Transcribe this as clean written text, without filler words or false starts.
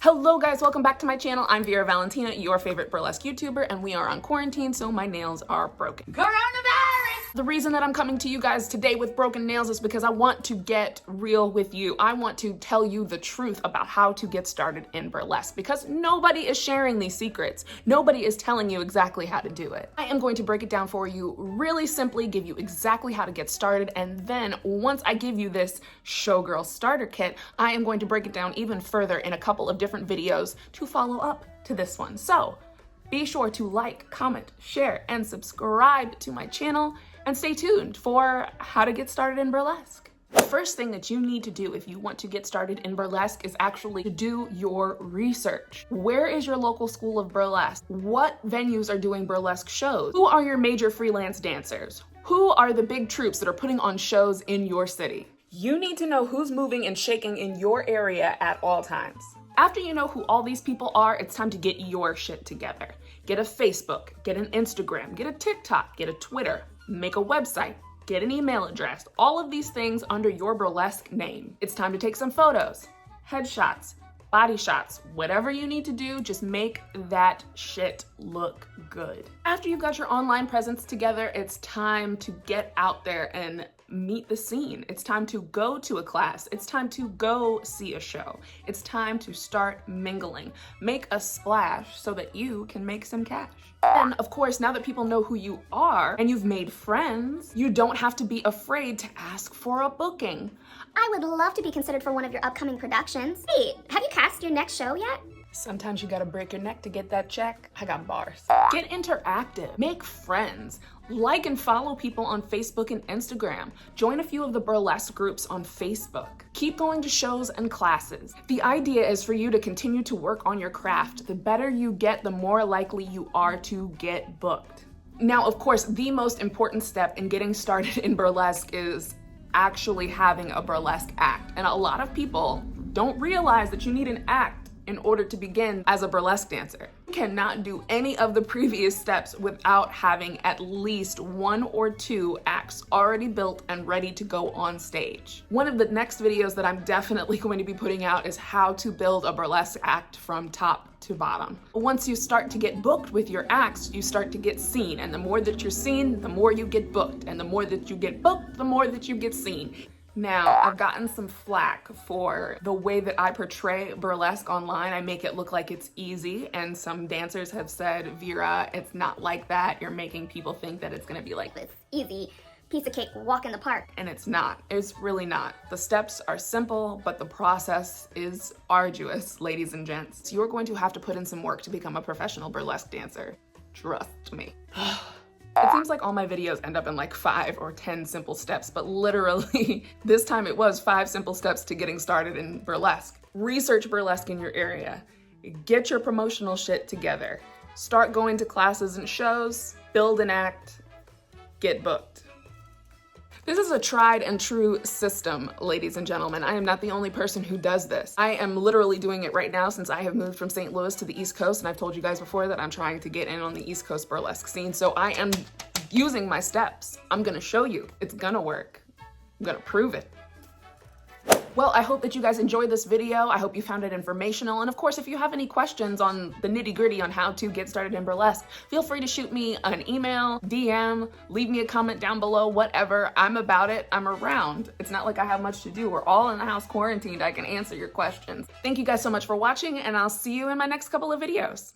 Hello guys, welcome back to my channel. I'm Vera Valentina, your favorite burlesque YouTuber, and we are on quarantine, so my nails are broken. Coronavirus! The reason that I'm coming to you guys today with broken nails is because I want to get real with you. I want to tell you the truth about how to get started in burlesque, because nobody is sharing these secrets. Nobody is telling you exactly how to do it. I am going to break it down for you really simply, give you exactly how to get started, and then once I give you this Showgirl starter kit, I am going to break it down even further in a couple of different videos to follow up to this one. So be sure to like, comment, share, and subscribe to my channel, and stay tuned for how to get started in burlesque. The first thing that you need to do if you want to get started in burlesque is actually to do your research. Where is your local school of burlesque? What venues are doing burlesque shows? Who are your major freelance dancers? Who are the big troupes that are putting on shows in your city? You need to know who's moving and shaking in your area at all times. After you know who all these people are, it's time to get your shit together. Get a Facebook, get an Instagram, get a TikTok, get a Twitter, make a website, get an email address, all of these things under your burlesque name. It's time to take some photos, headshots, body shots, whatever you need to do, just make that shit look good. After you've got your online presence together, it's time to get out there and meet the scene. It's time to go to a class. It's time to go see a show. It's time to start mingling. Make a splash so that you can make some cash. And of course, now that people know who you are and you've made friends, you don't have to be afraid to ask for a booking. I would love to be considered for one of your upcoming productions. Hey, have you cast your next show yet? Sometimes you gotta break your neck to get that check. I got bars. Get interactive, make friends, like and follow people on Facebook and Instagram. Join a few of the burlesque groups on Facebook. Keep going to shows and classes. The idea is for you to continue to work on your craft. The better you get, the more likely you are to get booked. Now, of course, the most important step in getting started in burlesque is actually having a burlesque act. And a lot of people don't realize that you need an act in order to begin as a burlesque dancer. You cannot do any of the previous steps without having at least 1 or 2 acts already built and ready to go on stage. One of the next videos that I'm definitely going to be putting out is how to build a burlesque act from top to bottom. Once you start to get booked with your acts, you start to get seen, and the more that you're seen, the more you get booked, and the more that you get booked, the more that you get seen. Now, I've gotten some flack for the way that I portray burlesque online. I make it look like it's easy, and some dancers have said, Vera, it's not like that. You're making people think that it's gonna be like This easy piece of cake walk in the park. And it's not. It's really not. The steps are simple, but the process is arduous, ladies and gents. So you're going to have to put in some work to become a professional burlesque dancer. Trust me. It seems like all my videos end up in like 5 or 10 simple steps, but literally this time it was 5 simple steps to getting started in burlesque. Research burlesque in your area. Get your promotional shit together. Start going to classes and shows, build an act, get booked. This is a tried and true system, ladies and gentlemen. I am not the only person who does this. I am literally doing it right now since I have moved from St. Louis to the East Coast, and I've told you guys before that I'm trying to get in on the East Coast burlesque scene, so I am using my steps. I'm gonna show you. It's gonna work. I'm gonna prove it. Well, I hope that you guys enjoyed this video. I hope you found it informational. And of course, if you have any questions on the nitty-gritty on how to get started in burlesque, feel free to shoot me an email, DM, leave me a comment down below, whatever. I'm about it. I'm around. It's not like I have much to do. We're all in the house quarantined. I can answer your questions. Thank you guys so much for watching, and I'll see you in my next couple of videos.